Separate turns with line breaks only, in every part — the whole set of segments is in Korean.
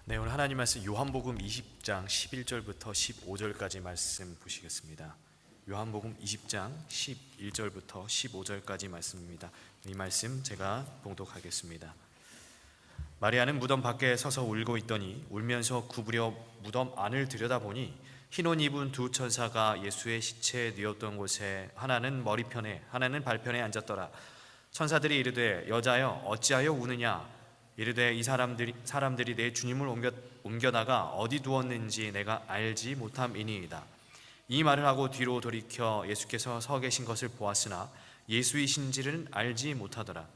네, 오늘 하나님 말씀 요한복음 20장 11절부터 15절까지 말씀 보시겠습니다. 요한복음 20장 11절부터 15절까지 말씀입니다. 이 말씀 제가 봉독하겠습니다. 마리아는 무덤 밖에 서서 울고 있더니 울면서 구부려 무덤 안을 들여다보니 흰 옷 입은 두 천사가 예수의 시체에 뉘었던 곳에 하나는 머리편에 하나는 발편에 앉았더라. 천사들이 이르되 여자여 어찌하여 우느냐. 이르되 이 사람들이 내 주님을 옮겨다가 어디 두었는지 내가 알지 못함이니이다. 이 말을 하고 뒤로 돌이켜 예수께서 서 계신 것을 보았으나 예수이신지를 알지 못하더라.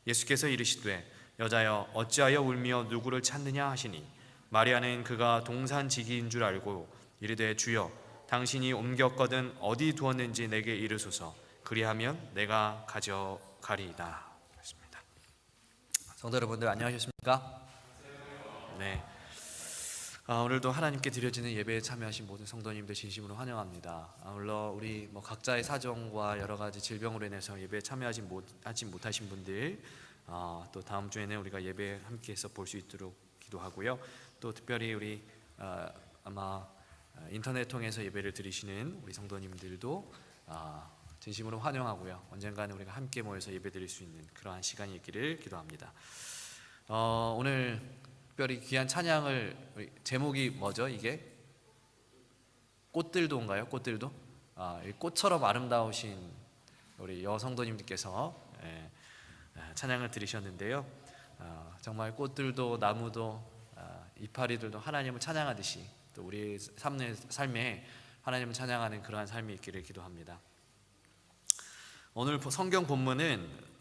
예수께서 이르시되 여자여 어찌하여 울며 누구를 찾느냐 하시니 마리아는 그가 동산지기인 줄 알고 이르되 주여 당신이 옮겼거든 어디 두었는지 내게 이르소서. 그리하면 내가 가져가리이다. 성도 여러분들 안녕하셨습니까? 네. 오늘도 하나님께 드려지는 예배에 참여하신 모든 성도님들 진심으로 환영합니다. 물론 우리 각자의 사정과 여러 가지 질병으로 인해서 예배에 참여하지 못하신 분들, 또 다음 주에는 우리가 예배 함께해서 볼 수 있도록 기도하고요. 또 특별히 우리 아마 인터넷 통해서 예배를 드리시는 우리 성도님들도 진심으로 환영하고요. 언젠가는 우리가 함께 모여서 예배드릴 수 있는 그러한 시간이 있기를 기도합니다. 오늘 특별히 귀한 찬양을 제목이 뭐죠? 이게 꽃들도인가요? 꽃들도? 꽃처럼 아름다우신 우리 여성도님들께서 찬양을 들으셨는데요. 정말 꽃들도 나무도 이파리들도 하나님을 찬양하듯이 또 우리 삶에 하나님을 찬양하는 그러한 삶이 있기를 기도합니다. 오늘 성경 본문은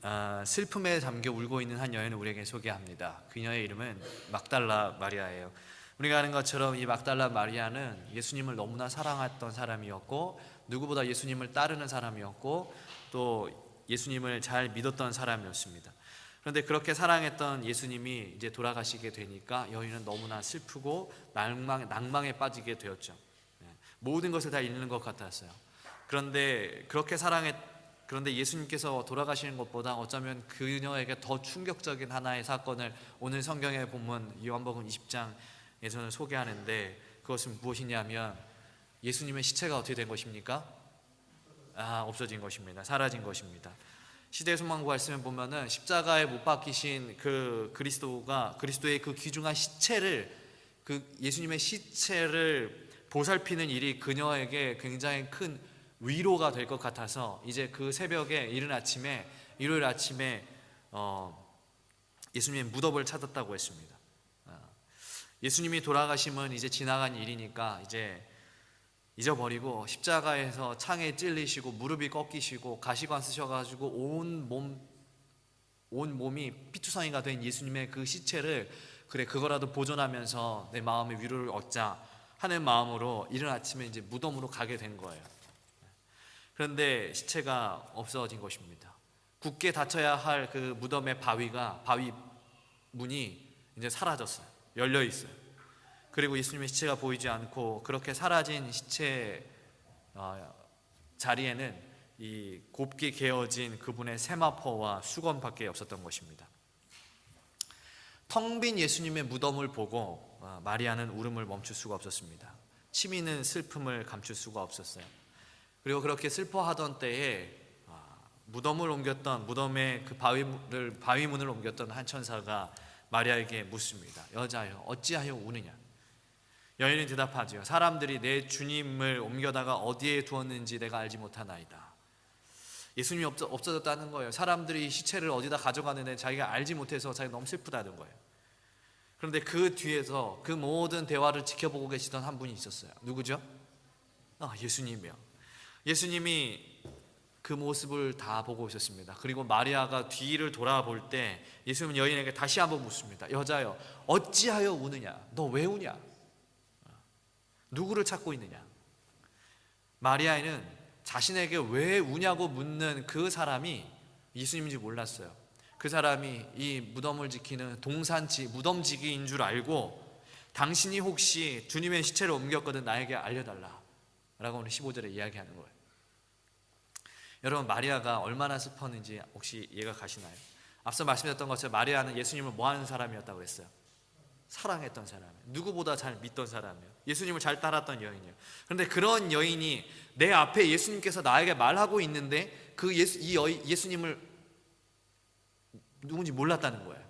슬픔에 잠겨 울고 있는 한 여인을 우리에게 소개합니다. 그녀의 이름은 막달라 마리아예요. 우리가 아는 것처럼 이 막달라 마리아는 예수님을 너무나 사랑했던 사람이었고 누구보다 예수님을 따르는 사람이었고 또 예수님을 잘 믿었던 사람이었습니다. 그런데 그렇게 사랑했던 예수님이 이제 돌아가시게 되니까 여인은 너무나 슬프고 낭망에 빠지게 되었죠. 모든 것을 다 잃는 것 같았어요. 그런데 예수님께서 돌아가시는 것보다 어쩌면 그녀에게 더 충격적인 하나의 사건을 오늘 성경의 본문 요한복음 20장에서는 소개하는데 그것은 무엇이냐면 예수님의 시체가 어떻게 된 것입니까? 없어진 것입니다. 사라진 것입니다. 시대의 소망 말씀을 보면은 십자가에 못 박히신 그 그리스도의 그 귀중한 시체를 예수님의 시체를 보살피는 일이 그녀에게 굉장히 큰 위로가 될 것 같아서 이제 그 새벽에 일요일 아침에 예수님의 무덤을 찾았다고 했습니다. 예수님이 돌아가심은 이제 지나간 일이니까 이제 잊어버리고 십자가에서 창에 찔리시고 무릎이 꺾이시고 가시관 쓰셔가지고 온 몸이 피투성이가 된 예수님의 그 시체를 그거라도 보존하면서 내 마음의 위로를 얻자 하는 마음으로 이른 아침에 이제 무덤으로 가게 된 거예요. 그런데 시체가 없어진 것입니다. 굳게 닫혀야 할 그 무덤의 바위 문이 이제 사라졌어요. 열려 있어요. 그리고 예수님의 시체가 보이지 않고 그렇게 사라진 시체 자리에는 이 곱게 개어진 그분의 세마포와 수건밖에 없었던 것입니다. 텅 빈 예수님의 무덤을 보고 마리아는 울음을 멈출 수가 없었습니다. 치미는 슬픔을 감출 수가 없었어요. 그리고 그렇게 슬퍼하던 때에 무덤을 옮겼던 무덤의 그 바위문을 옮겼던 한 천사가 마리아에게 묻습니다. 여자여 어찌하여 우느냐. 여인은 대답하죠. 사람들이 내 주님을 옮겨다가 어디에 두었는지 내가 알지 못하나이다. 예수님이 없어졌다는 거예요. 사람들이 시체를 어디다 가져가는데 자기가 알지 못해서 자기가 너무 슬프다는 거예요. 그런데 그 뒤에서 그 모든 대화를 지켜보고 계시던 한 분이 있었어요. 누구죠? 예수님이요. 예수님이 그 모습을 다 보고 있었습니다. 그리고 마리아가 뒤를 돌아볼 때 예수님은 여인에게 다시 한번 묻습니다. 여자여 어찌하여 우느냐. 너 왜 우냐. 누구를 찾고 있느냐. 마리아는 자신에게 왜 우냐고 묻는 그 사람이 예수님인지 몰랐어요. 그 사람이 이 무덤을 지키는 무덤지기인 줄 알고 당신이 혹시 주님의 시체를 옮겼거든 나에게 알려달라 라고 오늘 15절에 이야기하는 거예요. 여러분 마리아가 얼마나 슬펐는지 혹시 이해가 가시나요? 앞서 말씀드렸던 것처럼 마리아는 예수님을 뭐 하는 사람이었다고 그랬어요? 사랑했던 사람이에요. 누구보다 잘 믿던 사람이에요. 예수님을 잘 따랐던 여인이에요. 그런데 그런 여인이 내 앞에 예수님께서 나에게 말하고 있는데 그 예수님을 누군지 몰랐다는 거예요.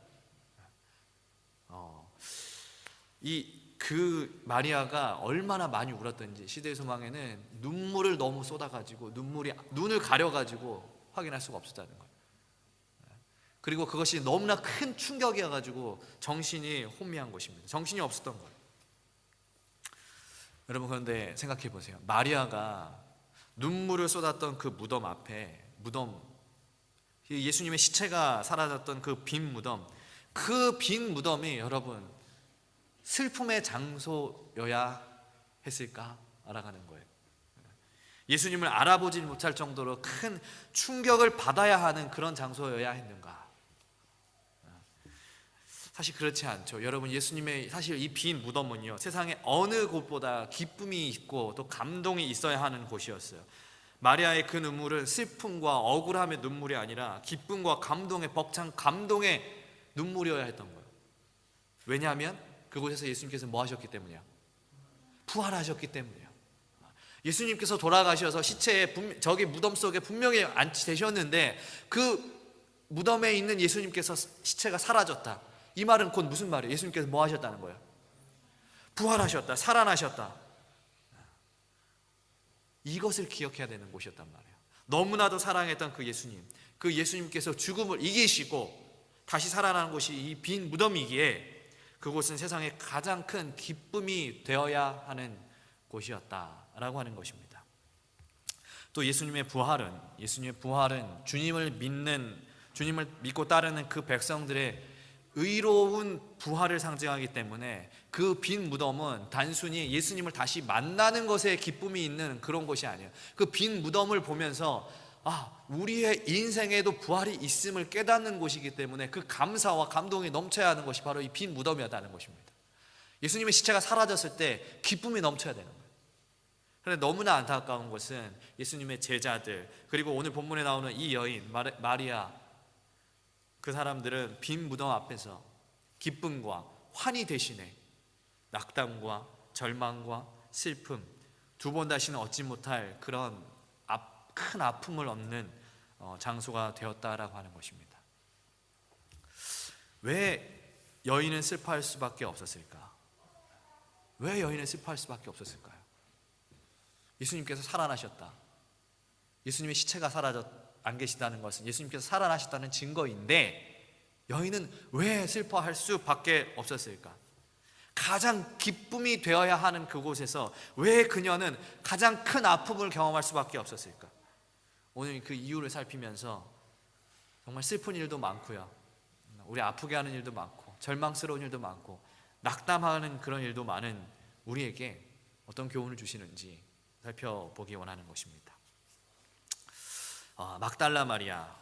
그 마리아가 얼마나 많이 울었던지, 시대의 소망에는 눈물을 너무 쏟아가지고 눈을 가려가지고 확인할 수가 없었다는 거예요. 그리고 그것이 너무나 큰 충격이어가지고 정신이 혼미한 것입니다. 정신이 없었던 거예요. 여러분, 그런데 생각해 보세요. 마리아가 눈물을 쏟았던 그 무덤 앞에, 예수님의 시체가 사라졌던 그 빈 무덤, 그 빈 무덤이 여러분 슬픔의 장소여야 했을까 알아가는 거예요. 예수님을 알아보지 못할 정도로 큰 충격을 받아야 하는 그런 장소여야 했는가? 사실 그렇지 않죠. 여러분, 예수님의 사실 이 빈 무덤은요, 세상에 어느 곳보다 기쁨이 있고 또 감동이 있어야 하는 곳이었어요. 마리아의 그 눈물은 슬픔과 억울함의 눈물이 아니라 기쁨과 감동의 벅찬 감동의 눈물이어야 했던 거예요. 왜냐하면 그곳에서 예수님께서 뭐 하셨기 때문이야? 부활하셨기 때문이에요. 예수님께서 돌아가셔서 시체에 저기 무덤 속에 분명히 안치되셨는데 그 무덤에 있는 예수님께서 시체가 사라졌다. 이 말은 곧 무슨 말이에요? 예수님께서 뭐 하셨다는 거예요? 부활하셨다, 살아나셨다. 이것을 기억해야 되는 곳이었단 말이에요. 너무나도 사랑했던 그 예수님께서 죽음을 이기시고 다시 살아나는 곳이 이 빈 무덤이기에 그곳은 세상에 가장 큰 기쁨이 되어야 하는 곳이었다라고 하는 것입니다. 또 예수님의 부활은 주님을 믿고 따르는 그 백성들의 의로운 부활을 상징하기 때문에 그 빈 무덤은 단순히 예수님을 다시 만나는 것에 기쁨이 있는 그런 것이 아니에요. 그 빈 무덤을 보면서 우리의 인생에도 부활이 있음을 깨닫는 곳이기 때문에 그 감사와 감동이 넘쳐야 하는 것이 바로 이 빈 무덤이었다는 것입니다. 예수님의 시체가 사라졌을 때 기쁨이 넘쳐야 되는 거예요. 그런데 너무나 안타까운 것은 예수님의 제자들, 그리고 오늘 본문에 나오는 이 여인 마리아, 그 사람들은 빈 무덤 앞에서 기쁨과 환희 대신에 낙담과 절망과 슬픔, 두 번 다시는 얻지 못할 그런 큰 아픔을 얻는 장소가 되었다라고 하는 것입니다. 왜 여인은 슬퍼할 수밖에 없었을까? 왜 여인은 슬퍼할 수밖에 없었을까요? 예수님께서 살아나셨다. 예수님의 시체가 안 계시다는 것은 예수님께서 살아나셨다는 증거인데 여인은 왜 슬퍼할 수밖에 없었을까? 가장 기쁨이 되어야 하는 그곳에서 왜 그녀는 가장 큰 아픔을 경험할 수밖에 없었을까? 오늘 그 이유를 살피면서 정말 슬픈 일도 많고요, 우리 아프게 하는 일도 많고 절망스러운 일도 많고 낙담하는 그런 일도 많은 우리에게 어떤 교훈을 주시는지 살펴보기 원하는 것입니다. 막달라 마리아,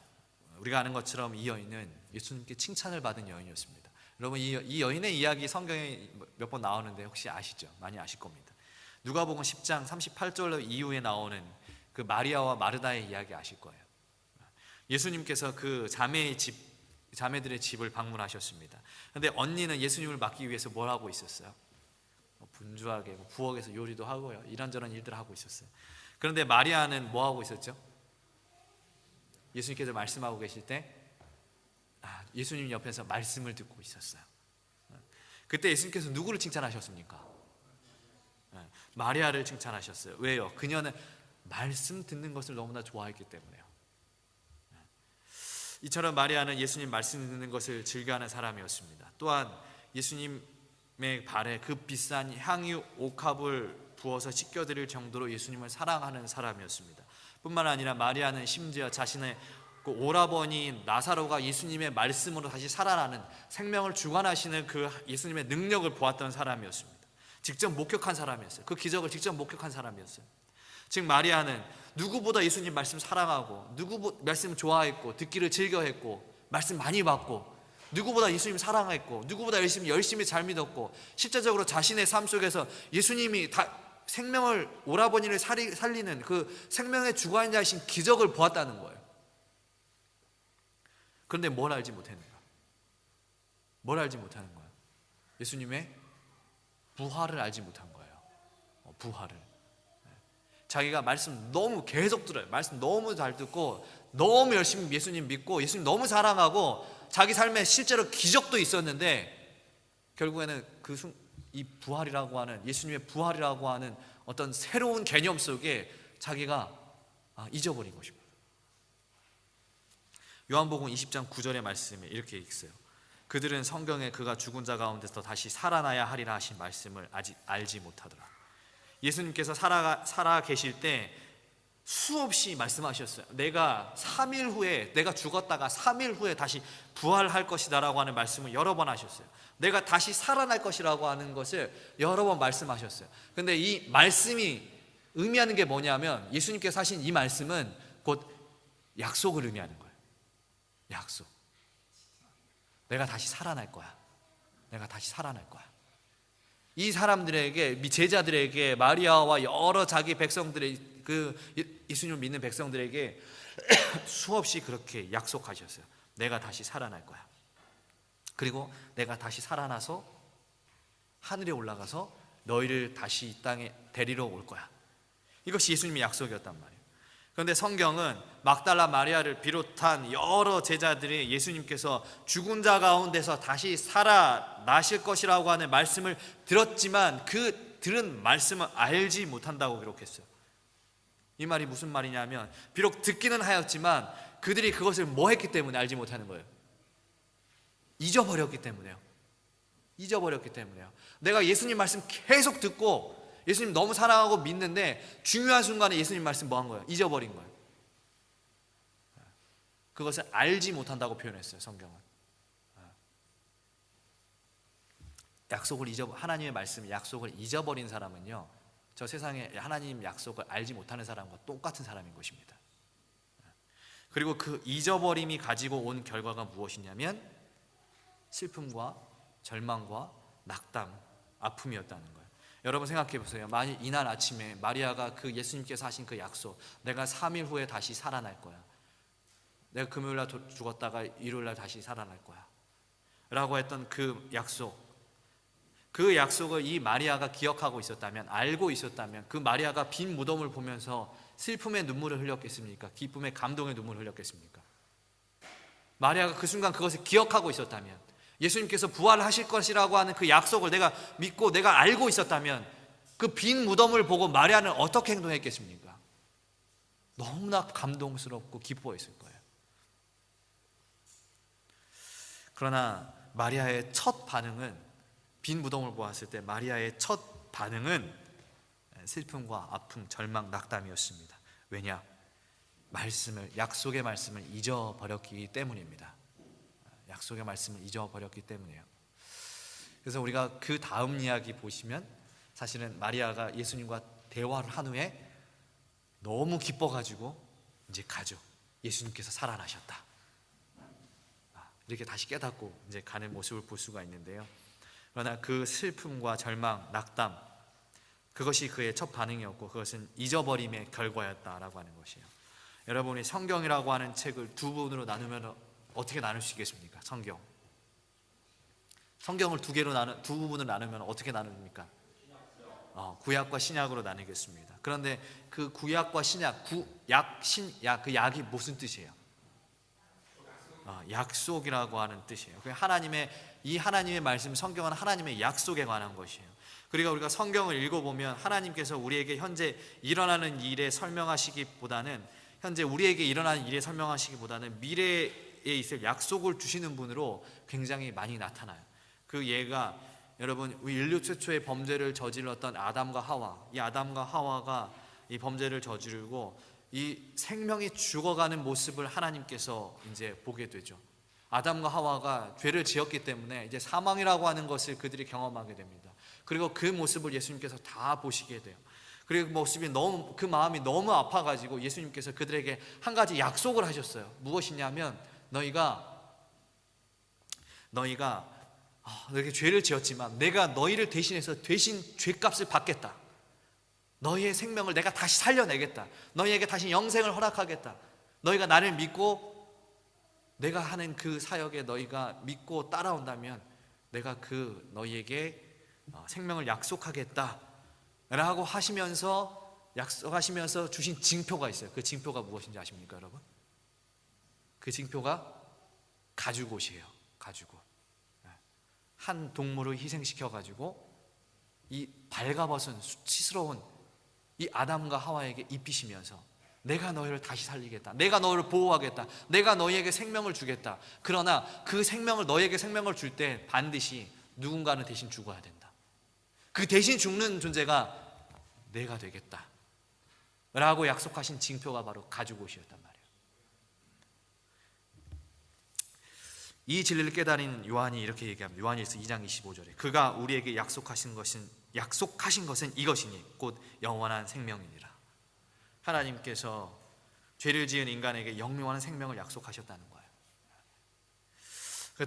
우리가 아는 것처럼 이 여인은 예수님께 칭찬을 받은 여인이었습니다. 여러분, 이 여인의 이야기 성경에 몇 번 나오는데 혹시 아시죠? 많이 아실 겁니다. 누가복음 10장 38절 이후에 나오는 그 마리아와 마르다의 이야기 아실 거예요. 예수님께서 그 자매들의 집을 방문하셨습니다. 그런데 언니는 예수님을 맡기 위해서 뭘 하고 있었어요? 분주하게 부엌에서 요리도 하고요, 이런저런 일들을 하고 있었어요. 그런데 마리아는 뭐 하고 있었죠? 예수님께서 말씀하고 계실 때 예수님 옆에서 말씀을 듣고 있었어요. 그때 예수님께서 누구를 칭찬하셨습니까? 마리아를 칭찬하셨어요. 왜요? 그녀는 말씀 듣는 것을 너무나 좋아했기 때문에요. 이처럼 마리아는 예수님 말씀 듣는 것을 즐겨하는 사람이었습니다. 또한 예수님의 발에 그 비싼 향유 옥합을 부어서 씻겨드릴 정도로 예수님을 사랑하는 사람이었습니다. 뿐만 아니라 마리아는 심지어 자신의 그 오라버니 나사로가 예수님의 말씀으로 다시 살아나는, 생명을 주관하시는 그 예수님의 능력을 보았던 사람이었습니다. 직접 목격한 사람이었어요. 그 기적을 직접 목격한 사람이었어요. 즉 마리아는 누구보다 예수님 말씀 사랑하고 말씀 좋아했고 듣기를 즐겨했고 말씀 많이 받고 누구보다 예수님 사랑했고 누구보다 열심히 잘 믿었고 실제적으로 자신의 삶 속에서 예수님이 생명을, 오라버니를 살리는 그 생명의 주관자이신 기적을 보았다는 거예요. 그런데 뭘 알지 못했는가? 뭘 알지 못하는 거예요?
예수님의 부활을 알지 못한 거예요. 부활을. 자기가 말씀 너무 계속 들어요. 말씀 너무 잘 듣고 너무 열심히 예수님 믿고 예수님 너무 사랑하고 자기 삶에 실제로 기적도 있었는데 결국에는 이 부활이라고 하는, 예수님의 부활이라고 하는 어떤 새로운 개념 속에 자기가 잊어버린 것입니다.
요한복음 20장 9절의 말씀에 이렇게 있어요. 그들은 성경에 그가 죽은 자 가운데서 다시 살아나야 하리라 하신 말씀을 아직 알지 못하더라. 예수님께서 살아 계실 때 수없이 말씀하셨어요. 내가 3일 후에, 내가 죽었다가 3일 후에 다시 부활할 것이다 라고 하는 말씀을 여러 번 하셨어요. 내가 다시 살아날 것이라고 하는 것을 여러 번 말씀하셨어요. 근데 이 말씀이 의미하는 게 뭐냐면, 예수님께서 하신 이 말씀은 곧 약속을 의미하는 거예요. 약속. 내가 다시 살아날 거야. 내가 다시 살아날 거야. 이 사람들에게, 제자들에게, 마리아와 여러 자기 백성들의, 예수님을 믿는 백성들에게 수없이 그렇게 약속하셨어요. 내가 다시 살아날 거야. 그리고 내가 다시 살아나서 하늘에 올라가서 너희를 다시 이 땅에 데리러 올 거야. 이것이 예수님의 약속이었단 말이에요. 그런데 성경은 막달라 마리아를 비롯한 여러 제자들이 예수님께서 죽은 자 가운데서 다시 살아나실 것이라고 하는 말씀을 들었지만 그 들은 말씀을 알지 못한다고 기록했어요. 이 말이 무슨 말이냐면, 비록 듣기는 하였지만 그들이 그것을 뭐 했기 때문에 알지 못하는 거예요? 잊어버렸기 때문에요. 잊어버렸기 때문에요. 내가 예수님 말씀 계속 듣고 예수님 너무 사랑하고 믿는데 중요한 순간에 예수님 말씀 뭐 한 거예요? 잊어버린 거예요. 그것을 알지 못한다고 표현했어요, 성경은. 하나님의 말씀, 약속을 잊어버린 사람은요, 저 세상에 하나님 약속을 알지 못하는 사람과 똑같은 사람인 것입니다. 그리고 그 잊어버림이 가지고 온 결과가 무엇이냐면 슬픔과 절망과 낙담, 아픔이었다는 거예요. 여러분 생각해 보세요. 만일 이날 아침에 마리아가 그 예수님께서 하신 그 약속, 내가 3일 후에 다시 살아날 거야, 내가 금요일날 죽었다가 일요일날 다시 살아날 거야 라고 했던 그 약속을 이 마리아가 기억하고 있었다면, 알고 있었다면, 그 마리아가 빈 무덤을 보면서 슬픔의 눈물을 흘렸겠습니까? 기쁨의 감동의 눈물을 흘렸겠습니까? 마리아가 그 순간 그것을 기억하고 있었다면, 예수님께서 부활하실 것이라고 하는 그 약속을 내가 믿고 내가 알고 있었다면, 그 빈 무덤을 보고 마리아는 어떻게 행동했겠습니까? 너무나 감동스럽고 기뻐했을 거예요. 그러나 마리아의 첫 반응은, 빈 무덤을 보았을 때 마리아의 첫 반응은 슬픔과 아픔, 절망, 낙담이었습니다. 왜냐? 약속의 말씀을 잊어버렸기 때문입니다. 약속의 말씀을 잊어버렸기 때문이에요. 그래서 우리가 그 다음 이야기 보시면 사실은 마리아가 예수님과 대화를 한 후에 너무 기뻐가지고 이제 가죠. 예수님께서 살아나셨다. 이렇게 다시 깨닫고 이제 가는 모습을 볼 수가 있는데요. 그러나 그 슬픔과 절망, 낙담, 그것이 그의 첫 반응이었고 그것은 잊어버림의 결과였다라고 하는 것이에요. 여러분이 성경이라고 하는 책을 두 부분으로 나누면 어떻게 나눌 수 있겠습니까? 성경을 두 부분으로 나누면 어떻게 나눕니까? 구약과 신약으로 나누겠습니다. 그런데 그 구약과 신약, 신약, 그 약이 무슨 뜻이에요? 약속이라고 하는 뜻이에요. 이 하나님의 말씀, 성경은 하나님의 약속에 관한 것이에요. 그리고 우리가 성경을 읽어보면 하나님께서 우리에게 현재 일어나는 일에 설명하시기보다는, 미래에 있을 약속을 주시는 분으로 굉장히 많이 나타나요. 그 예가, 여러분, 인류 최초의 범죄를 저질렀던 아담과 하와, 이 아담과 하와가 이 범죄를 저지르고 이 생명이 죽어가는 모습을 하나님께서 이제 보게 되죠. 아담과 하와가 죄를 지었기 때문에 이제 사망이라고 하는 것을 그들이 경험하게 됩니다. 그리고 그 모습을 예수님께서 다 보시게 돼요. 그리고 그 마음이 너무 아파가지고 예수님께서 그들에게 한 가지 약속을 하셨어요. 무엇이냐면, 너희가 이렇게 죄를 지었지만 내가 너희를 대신해서 대신 죄값을 받겠다. 너희의 생명을 내가 다시 살려내겠다. 너희에게 다시 영생을 허락하겠다. 너희가 나를 믿고 내가 하는 그 사역에 너희가 믿고 따라온다면
내가 그 너희에게 생명을 약속하겠다라고 약속하시면서 주신 징표가 있어요. 그 징표가 무엇인지 아십니까, 여러분? 그 징표가 가죽옷이에요. 가죽옷. 한 동물을 희생시켜 가지고 이 발가벗은 수치스러운 이 아담과 하와에게 입히시면서 내가 너희를 다시 살리겠다, 내가 너희를 보호하겠다, 내가 너희에게 생명을 주겠다. 그러나 그 생명을, 너희에게 생명을 줄 때 반드시 누군가는 대신 죽어야 된다. 그 대신 죽는 존재가 내가 되겠다 라고 약속하신 징표가 바로 가죽옷이었단 말이에요. 이 진리를 깨달은 요한이 이렇게 얘기합니다. 요한일서 2장 25절에 그가 우리에게 약속하신 것은 이것이니 곧 영원한 생명이니라. 하나님께서 죄를 지은 인간에게 영원한 생명을 약속하셨다는 거예요.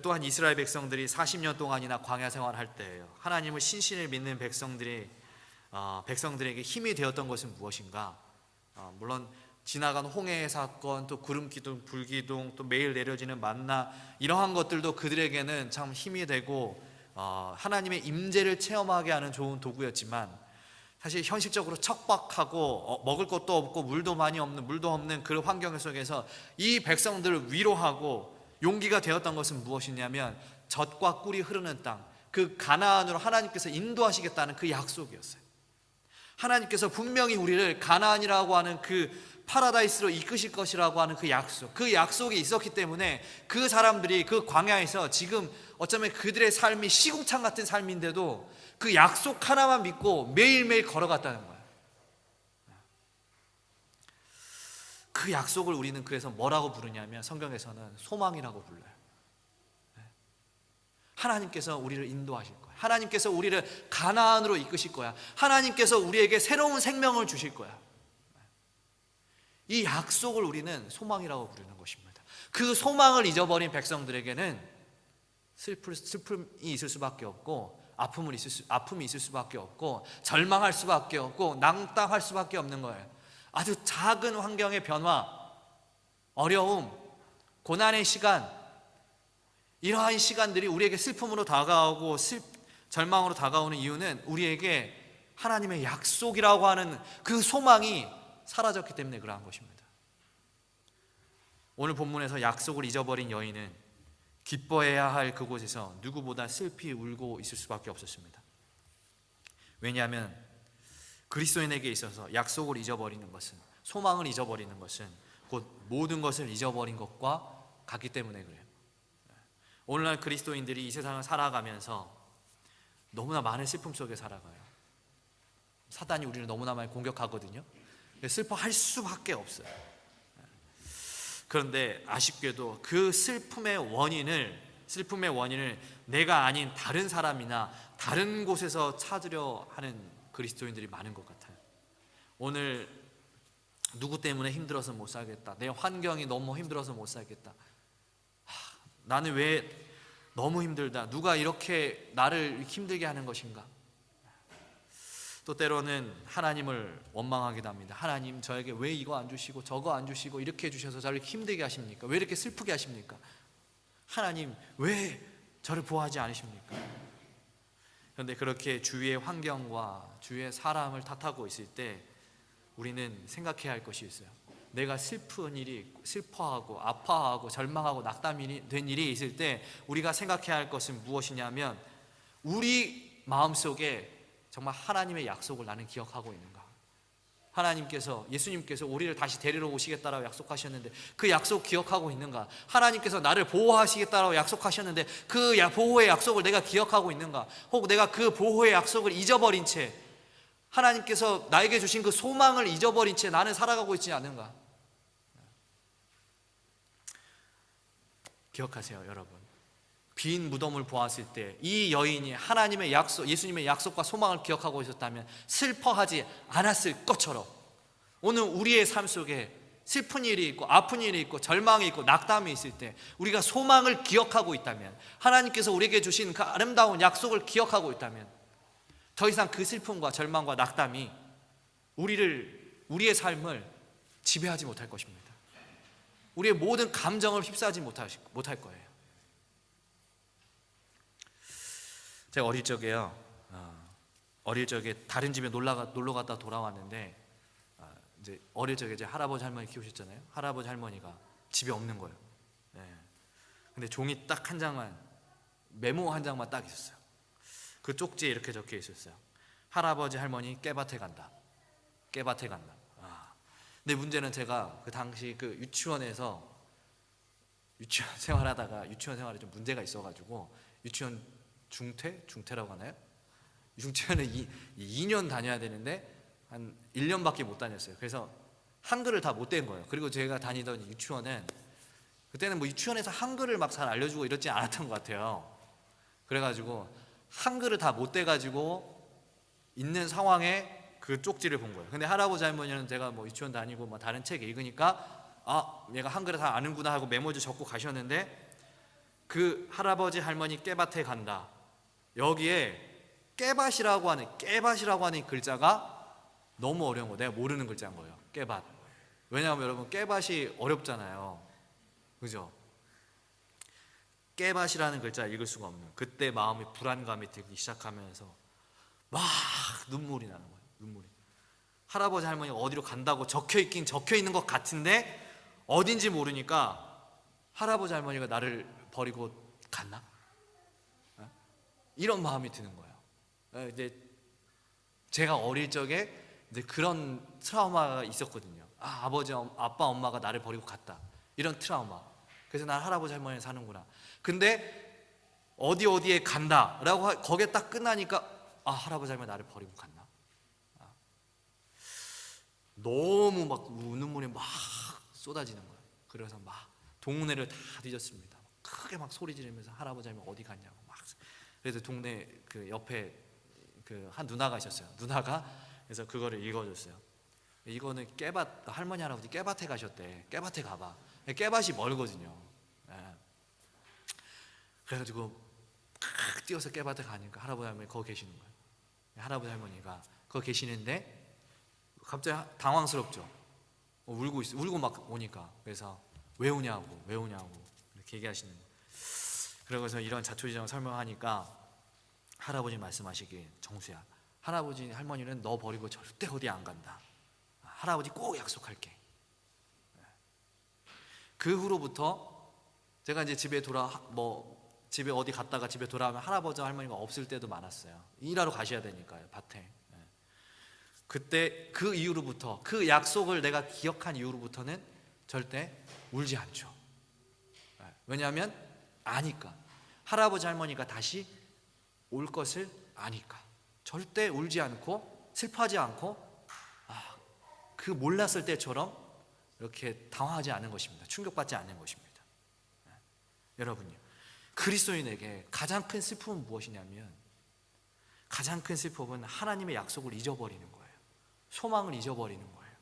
또한 이스라엘 백성들이 40년 동안이나 광야 생활할 때예요. 하나님을 신실히 믿는 백성들에게 힘이 되었던 것은 무엇인가? 물론 지나간 홍해의 사건, 또 구름 기둥, 불 기둥, 또 매일 내려지는 만나, 이러한 것들도 그들에게는 참 힘이 되고 하나님의 임재를 체험하게 하는 좋은 도구였지만, 사실 현실적으로 척박하고 먹을 것도 없고 물도 없는 그런 환경 속에서 이 백성들을 위로하고 용기가 되었던 것은 무엇이냐면 젖과 꿀이 흐르는 땅, 그 가나안으로 하나님께서 인도하시겠다는 그 약속이었어요. 하나님께서 분명히 우리를 가나안이라고 하는 그 파라다이스로 이끄실 것이라고 하는 그 약속이 있었기 때문에 그 사람들이 그 광야에서 지금 어쩌면 그들의 삶이 시궁창 같은 삶인데도 그 약속 하나만 믿고 매일매일 걸어갔다는 거예요. 그 약속을 우리는 그래서 뭐라고 부르냐면 성경에서는 소망이라고 불러요. 하나님께서 우리를 인도하실 거야. 하나님께서 우리를 가나안으로 이끄실 거야. 하나님께서 우리에게 새로운 생명을 주실 거야. 이 약속을 우리는 소망이라고 부르는 것입니다. 그 소망을 잊어버린 백성들에게는 슬픔이 있을 수밖에 없고, 아픔이 있을 수밖에 없고, 절망할 수밖에 없고, 낭땅할 수밖에 없는 거예요. 아주 작은 환경의 변화, 어려움, 고난의 시간, 이러한 시간들이 우리에게 슬픔으로 다가오고 절망으로 다가오는 이유는 우리에게 하나님의 약속이라고 하는 그 소망이 사라졌기 때문에 그러한 것입니다. 오늘 본문에서 약속을 잊어버린 여인은 기뻐해야 할 그곳에서 누구보다 슬피 울고 있을 수밖에 없었습니다. 왜냐하면 그리스도인에게 있어서 약속을 잊어버리는 것은, 소망을 잊어버리는 것은 곧 모든 것을 잊어버린 것과 같기 때문에 그래요. 오늘날 그리스도인들이 이 세상을 살아가면서 너무나 많은 슬픔 속에 살아가요. 사단이 우리를 너무나 많이 공격하거든요. 슬퍼할 수밖에 없어요. 그런데 아쉽게도 그 슬픔의 원인을 내가 아닌 다른 사람이나 다른 곳에서 찾으려 하는 그리스도인들이 많은 것 같아요. 오늘 누구 때문에 힘들어서 못 살겠다, 내 환경이 너무 힘들어서 못 살겠다, 나는 왜 너무 힘들다, 누가 이렇게 나를 힘들게 하는 것인가. 또 때로는 하나님을 원망하기도 합니다. 하나님, 저에게 왜 이거 안 주시고 저거 안 주시고 이렇게 해주셔서 저를 힘들게 하십니까? 왜 이렇게 슬프게 하십니까? 하나님, 왜 저를 보호하지 않으십니까? 그런데 그렇게 주위의 환경과 주위의 사람을 탓하고 있을 때 우리는 생각해야 할 것이 있어요. 내가 슬퍼하고 아파하고 절망하고 낙담이 된 일이 있을 때 우리가 생각해야 할 것은 무엇이냐면, 우리 마음속에 정말 하나님의 약속을 나는 기억하고 있는가? 예수님께서 우리를 다시 데리러 오시겠다라고 약속하셨는데 그 약속 기억하고 있는가? 하나님께서 나를 보호하시겠다라고 약속하셨는데 그 보호의 약속을 내가 기억하고 있는가? 혹 내가 그 보호의 약속을 잊어버린 채, 하나님께서 나에게 주신 그 소망을 잊어버린 채 나는 살아가고 있지 않은가? 기억하세요, 여러분. 빈 무덤을 보았을 때 이 여인이 하나님의 약속, 예수님의 약속과 소망을 기억하고 있었다면 슬퍼하지 않았을 것처럼, 오늘 우리의 삶 속에 슬픈 일이 있고 아픈 일이 있고 절망이 있고 낙담이 있을 때 우리가 소망을 기억하고 있다면, 하나님께서 우리에게 주신 그 아름다운 약속을 기억하고 있다면 더 이상 그 슬픔과 절망과 낙담이 우리의 삶을 지배하지 못할 것입니다. 우리의 모든 감정을 휩싸지 못할 거예요. 제가 어릴 적에 다른 집에 놀러 갔다 돌아왔는데, 이제 어릴 적에 이제 할아버지 할머니 키우셨잖아요. 할아버지 할머니가 집에 없는 거예요. 네. 근데 종이 딱 한 장만, 메모 한 장만 딱 있었어요. 그 쪽지에 이렇게 적혀 있었어요. 할아버지 할머니 깨밭에 간다. 깨밭에 간다. 근데 문제는 제가 그 당시 그 유치원에서 유치원 생활하다가 유치원 생활에 좀 문제가 있어가지고 유치원 중퇴라고 하나요? 유치원을 2년 다녀야 되는데 한 1년밖에 못 다녔어요. 그래서 한글을 다 못 뗀 거예요. 그리고 제가 다니던 유치원은 그때는 뭐 유치원에서 한글을 막 잘 알려주고 이러지 않았던 것 같아요. 그래가지고 한글을 다 못 떼가지고 있는 상황에 그 쪽지를 본 거예요. 근데 할아버지 할머니는 제가 뭐 유치원 다니고 뭐 다른 책 읽으니까 얘가 한글을 다 아는구나 하고 메모지 적고 가셨는데, 그 할아버지 할머니 깨밭에 간다, 여기에 깨밭이라고 하는 글자가 너무 어려운 거예요. 내가 모르는 글자인 거예요. 깨밭. 왜냐하면 여러분 깨밭이 어렵잖아요. 그죠? 깨밭이라는 글자 읽을 수가 없는, 그때 마음이 불안감이 들기 시작하면서 막 눈물이 나는 거예요. 눈물이. 할아버지 할머니가 어디로 간다고 적혀 있는 것 같은데 어딘지 모르니까 할아버지 할머니가 나를 버리고 갔나? 이런 마음이 드는 거예요. 이제 제가 어릴 적에 이제 그런 트라우마가 있었거든요. 아빠 엄마가 나를 버리고 갔다, 이런 트라우마. 그래서 난 할아버지 할머니랑 사는구나. 근데 어디에 간다라고 거기에 딱 끝나니까 할아버지 할머니 나를 버리고 갔나? 너무 막 눈물이 막 쏟아지는 거예요. 그래서 막 동네를 다 뒤졌습니다. 크게 막 소리 지르면서 할아버지 할머니 어디 갔냐고 막. 그래서 동네 그 옆에 그 한 누나가 있었어요. 누나가 그래서 그거를 읽어줬어요. 이거는 할머니 할아버지 깨밭에 가셨대. 깨밭에 가봐. 깨밭이 멀거든요. 그래가지고 막 뛰어서 깨밭에 가니까 할아버지 할머니 거기 계시는 거예요. 할아버지 할머니가 거기 계시는데 갑자기 당황스럽죠. 울고 막 오니까. 그래서 왜 우냐고 이렇게 얘기하시는 거예요. 그러고서 이런 자초지종을 설명하니까 할아버지 말씀하시길, 정수야, 할아버지 할머니는 너 버리고 절대 어디 안 간다. 할아버지 꼭 약속할게. 그 후로부터 제가 이제 집에 어디 갔다가 집에 돌아오면 할아버지 할머니가 없을 때도 많았어요. 일하러 가셔야 되니까요, 밭에. 그때 그 이후로부터, 그 약속을 내가 기억한 이후로부터는 절대 울지 않죠. 왜냐하면 아니까. 할아버지 할머니가 다시 올 것을 아니까. 절대 울지 않고 슬퍼하지 않고 그 몰랐을 때처럼 이렇게 당황하지 않은 것입니다. 충격받지 않는 것입니다. 여러분요, 그리스도인에게 가장 큰 슬픔은 무엇이냐면, 가장 큰 슬픔은 하나님의 약속을 잊어버리는 거예요. 소망을 잊어버리는 거예요.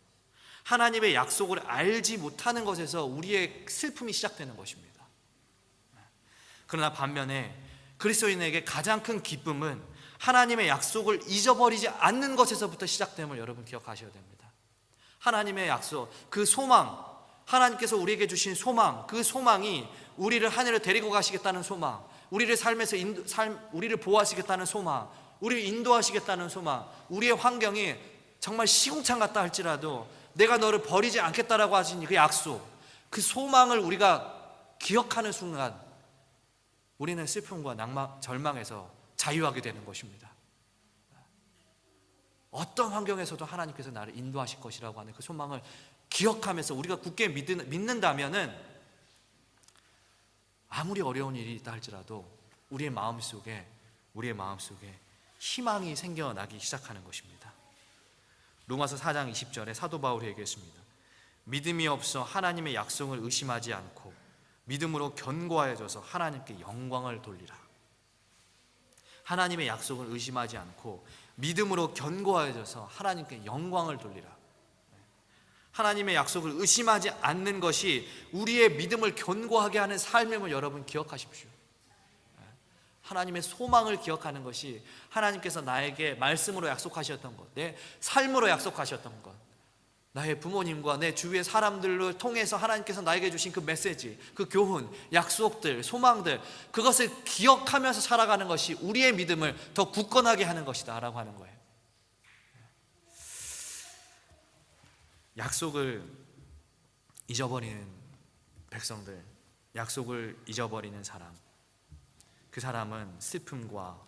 하나님의 약속을 알지 못하는 것에서 우리의 슬픔이 시작되는 것입니다. 그러나 반면에 그리스도인에게 가장 큰 기쁨은 하나님의 약속을 잊어버리지 않는 것에서부터 시작됨을 여러분 기억하셔야 됩니다. 하나님의 약속, 그 소망, 하나님께서 우리에게 주신 소망, 그 소망이 우리를 하늘에 데리고 가시겠다는 소망, 우리를 삶에서 우리를 보호하시겠다는 소망, 우리를 인도하시겠다는 소망, 우리의 환경이 정말 시궁창 같다 할지라도 내가 너를 버리지 않겠다라고 하신 그 약속, 그 소망을 우리가 기억하는 순간 우리는 슬픔과 절망에서 자유하게 되는 것입니다. 어떤 환경에서도 하나님께서 나를 인도하실 것이라고 하는 그 소망을 기억하면서 우리가 굳게 믿는다면은 아무리 어려운 일이 있다 할지라도 우리의 마음속에 희망이 생겨나기 시작하는 것입니다. 로마서 4장 20절에 사도 바울이 얘기했습니다. 믿음이 없어 하나님의 약속을 의심하지 않고 믿음으로 견고하여져서 하나님께 영광을 돌리라. 하나님의 약속을 의심하지 않고 믿음으로 견고하여져서 하나님께 영광을 돌리라. 하나님의 약속을 의심하지 않는 것이 우리의 믿음을 견고하게 하는 삶임을 여러분 기억하십시오. 하나님의 소망을 기억하는 것이 하나님께서 나에게 말씀으로 약속하셨던 것, 내 삶으로 약속하셨던 것, 나의 부모님과 내 주위의 사람들을 통해서 하나님께서 나에게 주신 그 메시지, 그 교훈, 약속들, 소망들, 그것을 기억하면서 살아가는 것이 우리의 믿음을 더 굳건하게 하는 것이다 라고 하는 거예요. 약속을 잊어버리는 백성들, 약속을 잊어버리는 사람, 그 사람은 슬픔과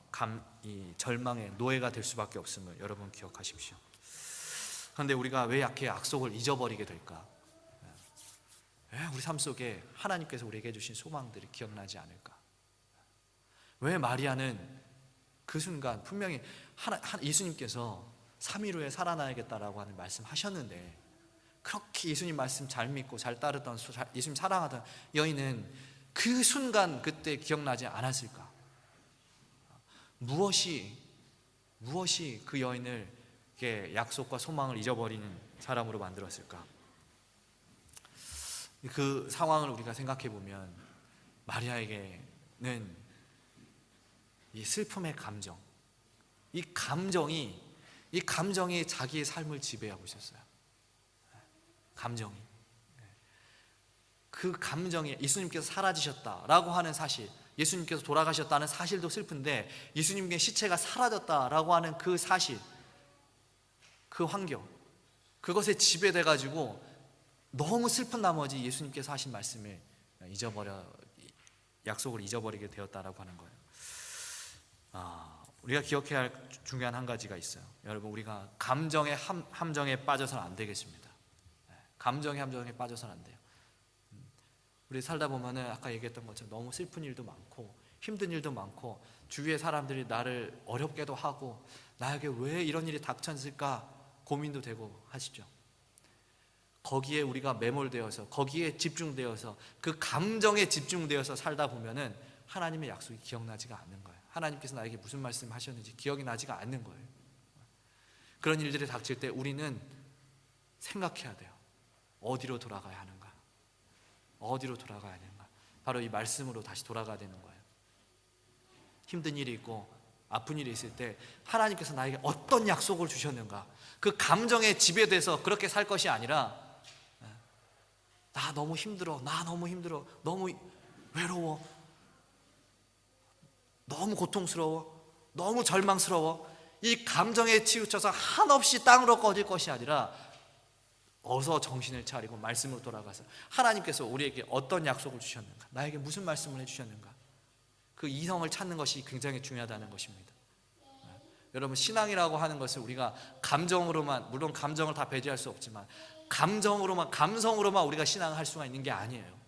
이 절망의 노예가 될 수밖에 없음을 여러분 기억하십시오. 그런데 우리가 왜 이렇게 약속을 잊어버리게 될까? 왜 우리 삶 속에 하나님께서 우리에게 주신 소망들이 기억나지 않을까? 왜 마리아는 그 순간 분명히 예수님께서 3일 후에 살아나야겠다라고 하는 말씀하셨는데 그렇게 예수님 말씀 잘 믿고 잘 따르던 예수님 사랑하던 여인은 그 순간 그때 기억나지 않았을까? 무엇이 그 여인을 약속과 소망을 잊어버리는 사람으로 만들었을까? 그 상황을 우리가 생각해 보면 마리아에게는 이 슬픔의 감정, 이 감정이 자기의 삶을 지배하고 있었어요. 감정이. 그 감정이 예수님께서 사라지셨다라고 하는 사실, 예수님께서 돌아가셨다는 사실도 슬픈데 예수님의 시체가 사라졌다라고 하는 그 사실, 그 환경, 그것에 지배돼 가지고 너무 슬픈 나머지 예수님께서 하신 말씀을 약속을 잊어버리게 되었다라고 하는 거예요. 우리가 기억해야 할 중요한 한 가지가 있어요. 여러분, 우리가 감정의 함정에 빠져서는 안 되겠습니다. 감정의 함정에 빠져서는 안 돼요. 우리 살다 보면은 아까 얘기했던 것처럼 너무 슬픈 일도 많고 힘든 일도 많고 주위의 사람들이 나를 어렵게도 하고 나에게 왜 이런 일이 닥쳤을까 고민도 되고 하시죠. 거기에 우리가 매몰되어서 거기에 집중되어서 그 감정에 집중되어서 살다 보면은 하나님의 약속이 기억나지가 않는 거예요. 하나님께서 나에게 무슨 말씀을 하셨는지 기억이 나지가 않는 거예요. 그런 일들이 닥칠 때 우리는 생각해야 돼요. 어디로 돌아가야 하는가? 어디로 돌아가야 하는가? 바로 이 말씀으로 다시 돌아가야 되는 거예요. 힘든 일이 있고 아픈 일이 있을 때 하나님께서 나에게 어떤 약속을 주셨는가? 그 감정에 지배돼서 그렇게 살 것이 아니라 나 너무 힘들어, 너무 외로워, 너무 고통스러워, 너무 절망스러워. 이 감정에 치우쳐서 한없이 땅으로 꺼질 것이 아니라 어서 정신을 차리고 말씀으로 돌아가서 하나님께서 우리에게 어떤 약속을 주셨는가, 나에게 무슨 말씀을 해주셨는가, 그 이성을 찾는 것이 굉장히 중요하다는 것입니다. 여러분, 신앙이라고 하는 것을 우리가 감정으로만, 물론 감정을 다 배제할 수 없지만 감성으로만 우리가 신앙을 할 수가 있는 게 아니에요.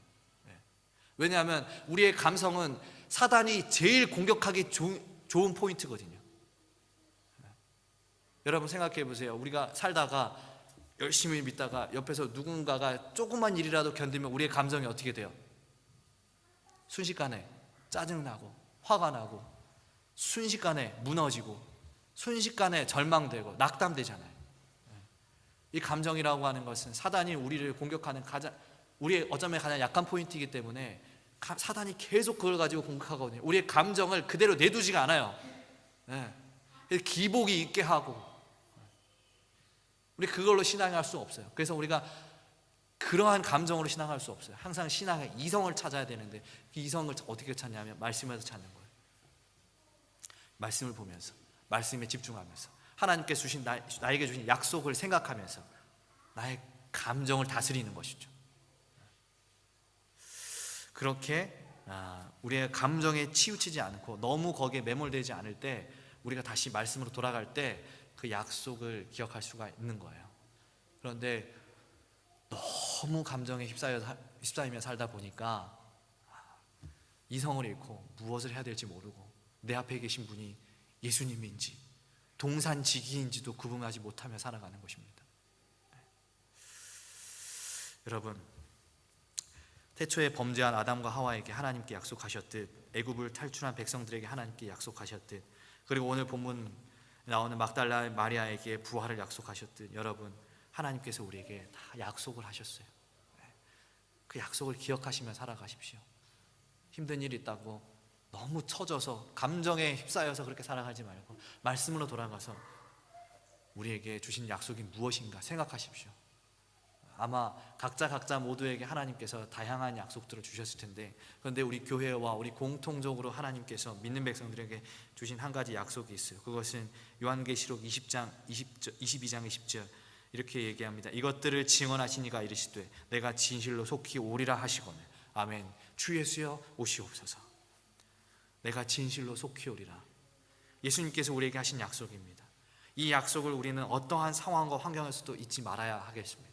왜냐하면 우리의 감성은 사단이 제일 공격하기 좋은 포인트거든요. 여러분 생각해 보세요. 우리가 살다가 열심히 믿다가 옆에서 누군가가 조그만 일이라도 견디면 우리의 감정이 어떻게 돼요? 순식간에 짜증나고 화가 나고 순식간에 무너지고 순식간에 절망되고 낙담되잖아요. 이 감정이라고 하는 것은 사단이 우리를 공격하는 우리의 어쩌면 가장 약한 포인트이기 때문에 사단이 계속 그걸 가지고 공격하거든요. 우리의 감정을 그대로 내두지가 않아요. 기복이 있게 하고 우리 그걸로 신앙할 수 없어요. 그래서 우리가 그러한 감정으로 신앙할 수 없어요. 항상 신앙의 이성을 찾아야 되는데 그 이성을 어떻게 찾냐면 말씀에서 찾는 거예요. 말씀을 보면서, 말씀에 집중하면서, 하나님께 주신 나에게 주신 약속을 생각하면서 나의 감정을 다스리는 것이죠. 그렇게 우리의 감정에 치우치지 않고 너무 거기에 매몰되지 않을 때 우리가 다시 말씀으로 돌아갈 때 그 약속을 기억할 수가 있는 거예요. 그런데 너무 감정에 휩싸이며 살다 보니까 이성을 잃고 무엇을 해야 될지 모르고 내 앞에 계신 분이 예수님인지 동산지기인지도 구분하지 못하며 살아가는 것입니다. 여러분, 태초에 범죄한 아담과 하와에게 하나님께 약속하셨듯 애굽을 탈출한 백성들에게 하나님께 약속하셨듯 그리고 오늘 본문 나오는 막달라 마리아에게 부활을 약속하셨듯 여러분, 하나님께서 우리에게 다 약속을 하셨어요. 그 약속을 기억하시며 살아가십시오. 힘든 일이 있다고 너무 처져서 감정에 휩싸여서 그렇게 살아가지 말고 말씀으로 돌아가서 우리에게 주신 약속이 무엇인가 생각하십시오. 아마 각자 모두에게 하나님께서 다양한 약속들을 주셨을 텐데, 그런데 우리 교회와 우리 공통적으로 하나님께서 믿는 백성들에게 주신 한 가지 약속이 있어요. 그것은 요한계시록 22장 20절 이렇게 얘기합니다. 이것들을 증언하신 이가 이르시되 내가 진실로 속히 오리라 하시거늘. 아멘. 주 예수여 오시옵소서. 내가 진실로 속히 오리라. 예수님께서 우리에게 하신 약속입니다. 이 약속을 우리는 어떠한 상황과 환경에서도 잊지 말아야 하겠습니다.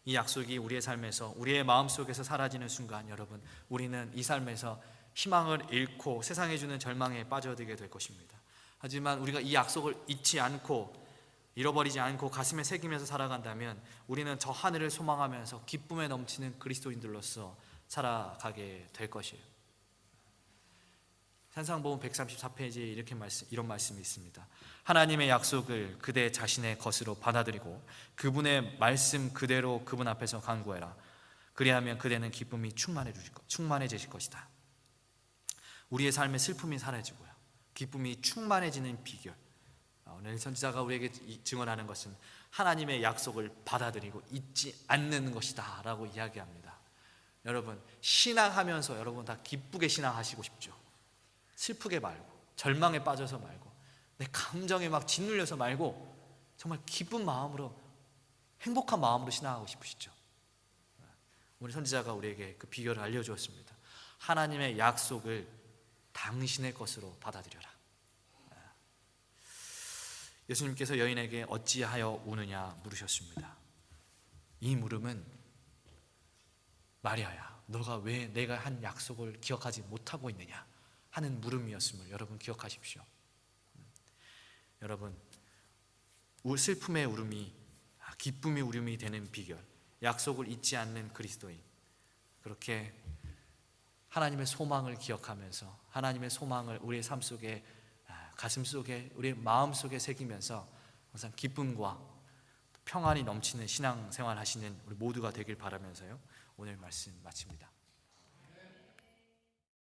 이 약속이 우리의 삶에서, 우리의 마음속에서 사라지는 순간, 여러분, 우리는 이 삶에서 희망을 잃고 세상에 주는 절망에 빠져들게 될 것입니다. 하지만 우리가 이 약속을 잊지 않고 잃어버리지 않고 가슴에 새기면서 살아간다면 우리는 저 하늘을 소망하면서 기쁨에 넘치는 그리스도인들로서 살아가게 될 것이에요. 산상보음 134페이지에 이런 말씀이 있습니다. 하나님의 약속을 그대 자신의 것으로 받아들이고 그분의 말씀 그대로 그분 앞에서 간구해라. 그리하면 그대는 기쁨이 충만해지실 것이다. 우리의 삶의 슬픔이 사라지고요, 기쁨이 충만해지는 비결, 오늘 선지자가 우리에게 증언하는 것은 하나님의 약속을 받아들이고 잊지 않는 것이다 라고 이야기합니다. 여러분, 신앙하면서 여러분 다 기쁘게 신앙하시고 싶죠? 슬프게 말고, 절망에 빠져서 말고, 내 감정에 막 짓눌려서 말고, 정말 기쁜 마음으로, 행복한 마음으로 신앙하고 싶으시죠? 오늘 선지자가 우리에게 그 비결을 알려주었습니다. 하나님의 약속을 당신의 것으로 받아들여라. 예수님께서 여인에게 어찌하여 우느냐 물으셨습니다. 이 물음은 마리아야, 너가 왜 내가 한 약속을 기억하지 못하고 있느냐 하는 물음이었음을 여러분 기억하십시오. 여러분, 슬픔의 울음이 기쁨의 울음이 되는 비결, 약속을 잊지 않는 그리스도인, 그렇게 하나님의 소망을 기억하면서 하나님의 소망을 우리의 삶 속에, 가슴 속에, 우리의 마음 속에 새기면서 항상 기쁨과 평안이 넘치는 신앙생활 하시는 우리 모두가 되길 바라면서요, 오늘 말씀 마칩니다.